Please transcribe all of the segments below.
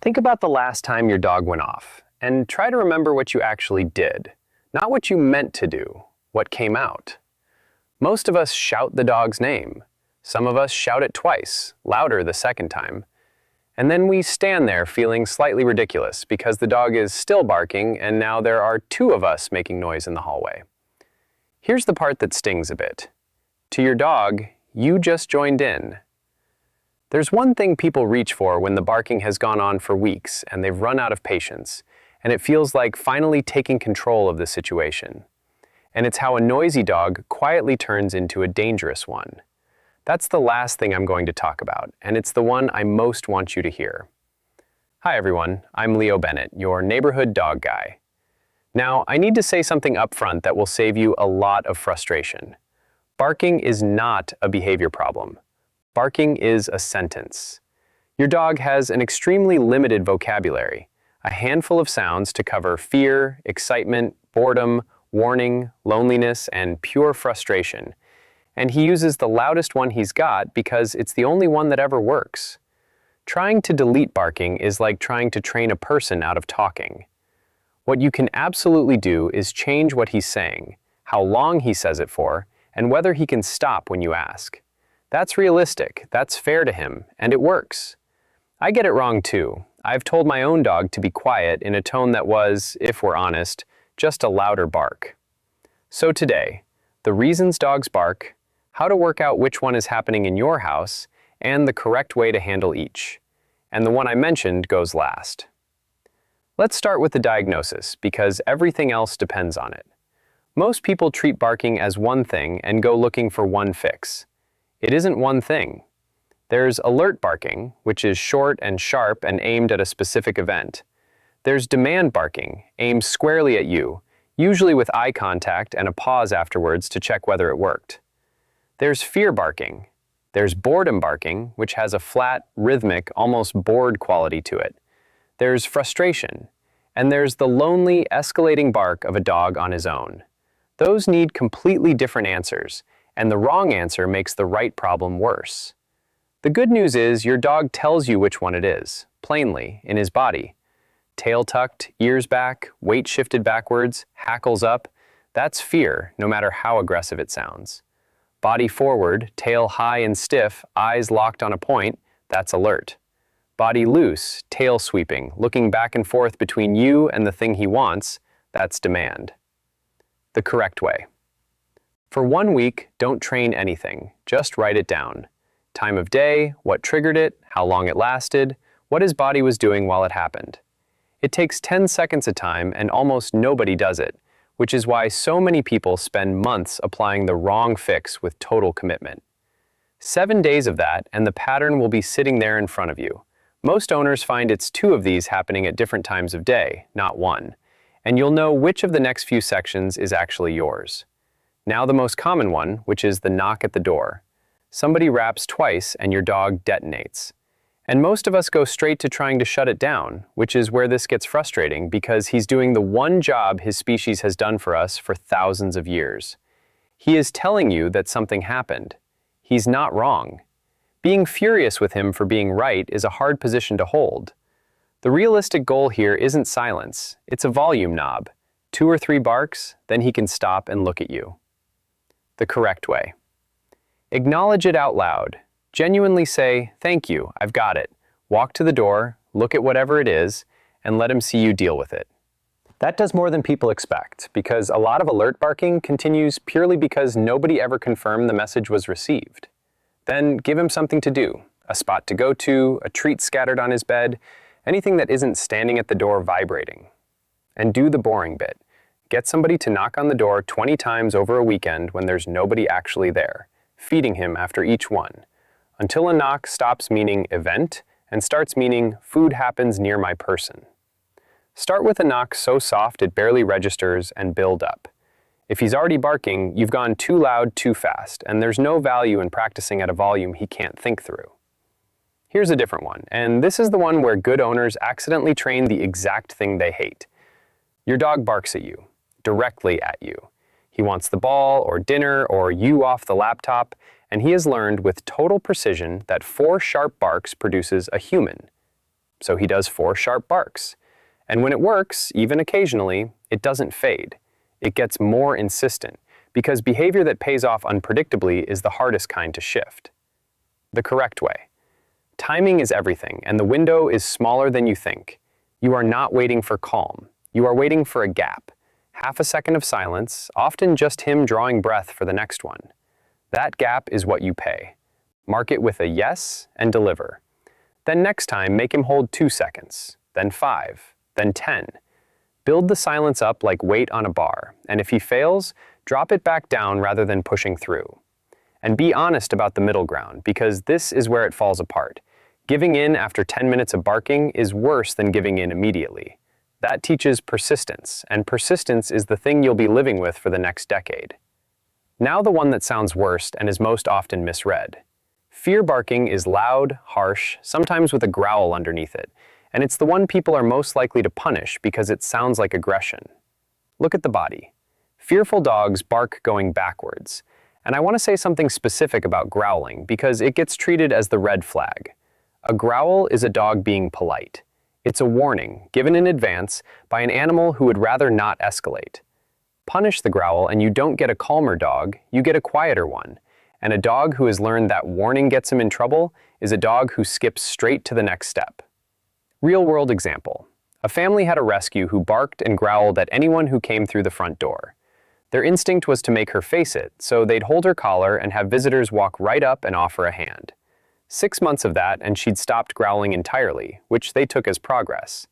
Think about the last time your dog went off, and try to remember what you actually did, not what you meant to do, what came out. Most of us shout the dog's name. Some of us shout it twice, louder the second time. And then we stand there feeling slightly ridiculous because the dog is still barking and now there are two of us making noise in the hallway. Here's the part that stings a bit. To your dog, you just joined in. There's one thing people reach for when the barking has gone on for weeks and they've run out of patience, and it feels like finally taking control of the situation. And it's how a noisy dog quietly turns into a dangerous one. That's the last thing I'm going to talk about, and it's the one I most want you to hear. Hi everyone, I'm Leo Bennett, your neighborhood dog guy. Now, I need to say something up front that will save you a lot of frustration. Barking is not a behavior problem. Barking is a sentence. Your dog has an extremely limited vocabulary, a handful of sounds to cover fear, excitement, boredom, warning, loneliness, and pure frustration. And he uses the loudest one he's got because it's the only one that ever works. Trying to delete barking is like trying to train a person out of talking. What you can absolutely do is change what he's saying, how long he says it for, and whether he can stop when you ask. That's realistic, that's fair to him, and it works. I get it wrong too. I've told my own dog to be quiet in a tone that was, if we're honest, just a louder bark. So today, the reasons dogs bark, how to work out which one is happening in your house, and the correct way to handle each. And the one I mentioned goes last. Let's start with the diagnosis, because everything else depends on it. Most people treat barking as one thing and go looking for one fix. It isn't one thing. There's alert barking, which is short and sharp and aimed at a specific event. There's demand barking, aimed squarely at you, usually with eye contact and a pause afterwards to check whether it worked. There's fear barking. There's boredom barking, which has a flat, rhythmic, almost bored quality to it. There's frustration. And there's the lonely, escalating bark of a dog on his own. Those need completely different answers, and the wrong answer makes the right problem worse. The good news is your dog tells you which one it is, plainly, in his body. Tail tucked, ears back, weight shifted backwards, hackles up. That's fear, no matter how aggressive it sounds. Body forward, tail high and stiff, eyes locked on a point, that's alert. Body loose, tail sweeping, looking back and forth between you and the thing he wants, that's demand. The correct way. For 1 week, don't train anything, just write it down. Time of day, what triggered it, how long it lasted, what his body was doing while it happened. It takes 10 seconds a time and almost nobody does it, which is why so many people spend months applying the wrong fix with total commitment. 7 days of that and the pattern will be sitting there in front of you. Most owners find it's 2 of these happening at different times of day, not 1. And you'll know which of the next few sections is actually yours. Now the most common one, which is the knock at the door. Somebody raps twice and your dog detonates. And most of us go straight to trying to shut it down, which is where this gets frustrating because he's doing the one job his species has done for us for thousands of years. He is telling you that something happened. He's not wrong. Being furious with him for being right is a hard position to hold. The realistic goal here isn't silence, it's a volume knob. 2 or 3 barks, then he can stop and look at you. The correct way. Acknowledge it out loud. Genuinely say, "Thank you, I've got it." Walk to the door, look at whatever it is, and let him see you deal with it. That does more than people expect, because a lot of alert barking continues purely because nobody ever confirmed the message was received. Then give him something to do, a spot to go to, a treat scattered on his bed, anything that isn't standing at the door vibrating. And do the boring bit. Get somebody to knock on the door 20 times over a weekend when there's nobody actually there, feeding him after each one, until a knock stops meaning event and starts meaning food happens near my person. Start with a knock so soft it barely registers and build up. If he's already barking, you've gone too loud too fast, and there's no value in practicing at a volume he can't think through. Here's a different one, and this is the one where good owners accidentally train the exact thing they hate. Your dog barks at you, directly at you. He wants the ball or dinner or you off the laptop, and he has learned with total precision that 4 sharp barks produces a human. so he does 4 sharp barks. And when it works, even occasionally, it doesn't fade. It gets more insistent, because behavior that pays off unpredictably is the hardest kind to shift. The correct way. Timing is everything, and the window is smaller than you think. You are not waiting for calm. You are waiting for a gap. Half a second of silence, often just him drawing breath for the next one. That gap is what you pay. Mark it with a yes and deliver. Then next time, make him hold 2 seconds, then 5, then 10. Build the silence up like weight on a bar, and if he fails, drop it back down rather than pushing through. And be honest about the middle ground, because this is where it falls apart. Giving in after 10 minutes of barking is worse than giving in immediately. That teaches persistence, and persistence is the thing you'll be living with for the next decade. Now the one that sounds worst and is most often misread. Fear barking is loud, harsh, sometimes with a growl underneath it, and it's the one people are most likely to punish because it sounds like aggression. Look at the body. Fearful dogs bark going backwards. And I want to say something specific about growling because it gets treated as the red flag. A growl is a dog being polite. It's a warning, given in advance, by an animal who would rather not escalate. Punish the growl and you don't get a calmer dog, you get a quieter one. And a dog who has learned that warning gets him in trouble is a dog who skips straight to the next step. Real-world example. A family had a rescue who barked and growled at anyone who came through the front door. Their instinct was to make her face it, so they'd hold her collar and have visitors walk right up and offer a hand. 6 months of that and she'd stopped growling entirely, which they took as progress.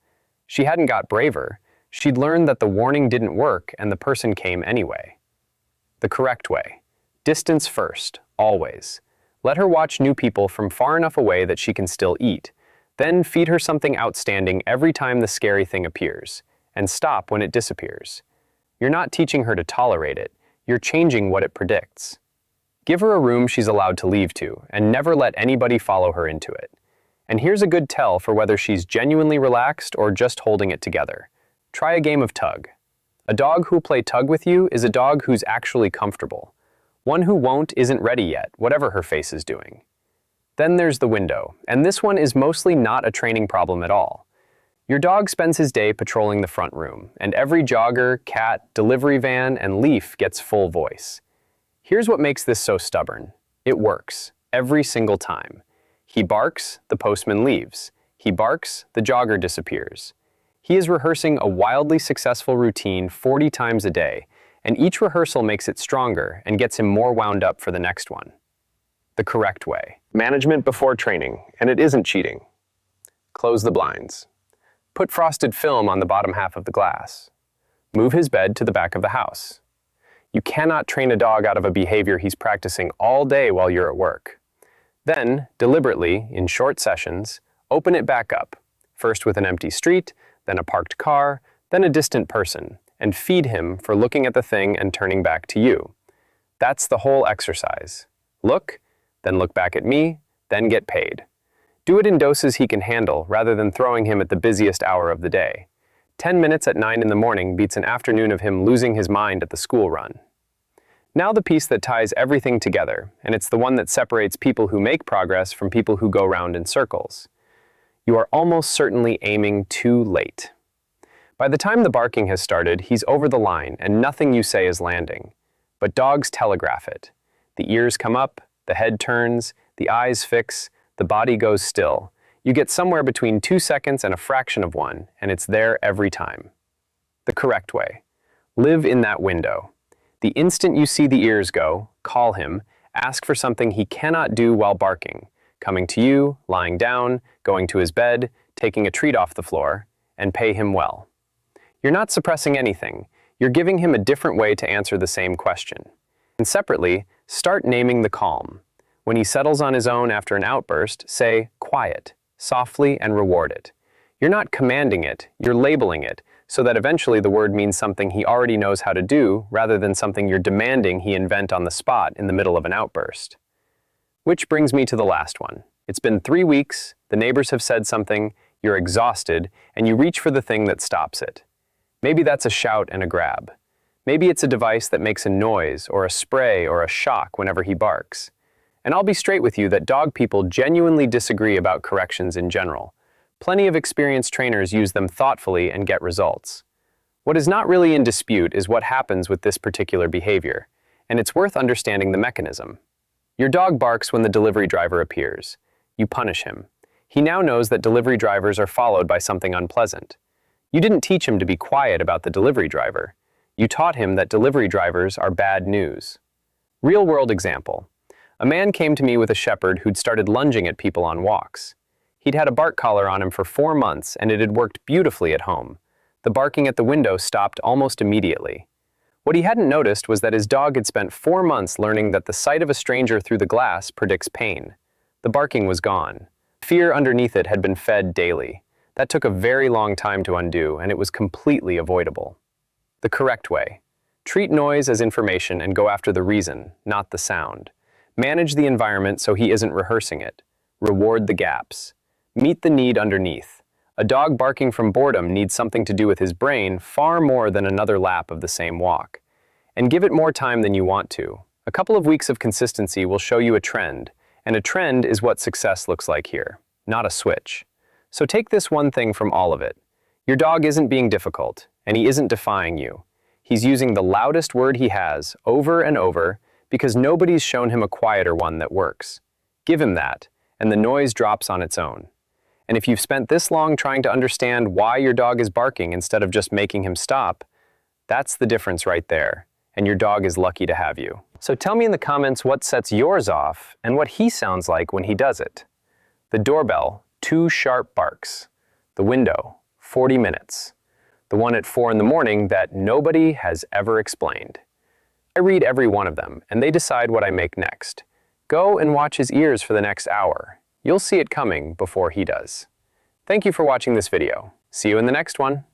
She hadn't got braver. She'd learned that the warning didn't work and the person came anyway. The correct way. Distance first, always. Let her watch new people from far enough away that she can still eat. Then feed her something outstanding every time the scary thing appears, and stop when it disappears. You're not teaching her to tolerate it, you're changing what it predicts. Give her a room she's allowed to leave to, and never let anybody follow her into it. And here's a good tell for whether she's genuinely relaxed or just holding it together. Try a game of tug. A dog who'll play tug with you is a dog who's actually comfortable. One who won't isn't ready yet, whatever her face is doing. Then there's the window, and this one is mostly not a training problem at all. Your dog spends his day patrolling the front room, and every jogger, cat, delivery van, and leaf gets full voice. Here's what makes this so stubborn. It works, every single time. He barks, the postman leaves. He barks, the jogger disappears. He is rehearsing a wildly successful routine 40 times a day, and each rehearsal makes it stronger and gets him more wound up for the next one. The correct way. Management before training, and it isn't cheating. Close the blinds. Put frosted film on the bottom half of the glass. Move his bed to the back of the house. You cannot train a dog out of a behavior he's practicing all day while you're at work. Then, deliberately, in short sessions, open it back up, first with an empty street, then a parked car, then a distant person, and feed him for looking at the thing and turning back to you. That's the whole exercise. Look, then look back at me, then get paid. Do it in doses he can handle rather than throwing him at the busiest hour of the day. 10 minutes at 9 in the morning beats an afternoon of him losing his mind at the school run. Now the piece that ties everything together, and it's the one that separates people who make progress from people who go round in circles. You are almost certainly aiming too late. By the time the barking has started, he's over the line and nothing you say is landing. But dogs telegraph it. The ears come up, the head turns, the eyes fix, the body goes still. You get somewhere between 2 seconds and a fraction of one, and it's there every time. The correct way. Live in that window. The instant you see the ears go, call him, ask for something he cannot do while barking, coming to you, lying down, going to his bed, taking a treat off the floor, and pay him well. You're not suppressing anything. You're giving him a different way to answer the same question. And separately, start naming the calm. When he settles on his own after an outburst, say, quiet, softly, and reward it. You're not commanding it, you're labeling it, so that eventually the word means something he already knows how to do, rather than something you're demanding he invent on the spot in the middle of an outburst. Which brings me to the last one. It's been 3 weeks, the neighbors have said something, you're exhausted, and you reach for the thing that stops it. Maybe that's a shout and a grab. Maybe it's a device that makes a noise, or a spray, or a shock whenever he barks. And I'll be straight with you that dog people genuinely disagree about corrections in general. Plenty of experienced trainers use them thoughtfully and get results. What is not really in dispute is what happens with this particular behavior, and it's worth understanding the mechanism. Your dog barks when the delivery driver appears. You punish him. He now knows that delivery drivers are followed by something unpleasant. You didn't teach him to be quiet about the delivery driver. You taught him that delivery drivers are bad news. Real-world example. A man came to me with a shepherd who'd started lunging at people on walks. He'd had a bark collar on him for 4 months, and it had worked beautifully at home. The barking at the window stopped almost immediately. What he hadn't noticed was that his dog had spent 4 months learning that the sight of a stranger through the glass predicts pain. The barking was gone. Fear underneath it had been fed daily. That took a very long time to undo, and it was completely avoidable. The correct way. Treat noise as information and go after the reason, not the sound. Manage the environment so he isn't rehearsing it. Reward the gaps. Meet the need underneath. A dog barking from boredom needs something to do with his brain far more than another lap of the same walk. And give it more time than you want to. A couple of weeks of consistency will show you a trend, and a trend is what success looks like here, not a switch. So take this one thing from all of it. Your dog isn't being difficult, and he isn't defying you. He's using the loudest word he has over and over because nobody's shown him a quieter one that works. Give him that, and the noise drops on its own. And if you've spent this long trying to understand why your dog is barking instead of just making him stop, that's the difference right there, and your dog is lucky to have you. So tell me in the comments what sets yours off and what he sounds like when he does it. The doorbell, 2 sharp barks. The window, 40 minutes. The one at 4 in the morning that nobody has ever explained. I read every one of them, and they decide what I make next. Go and watch his ears for the next hour. You'll see it coming before he does. Thank you for watching this video. See you in the next one.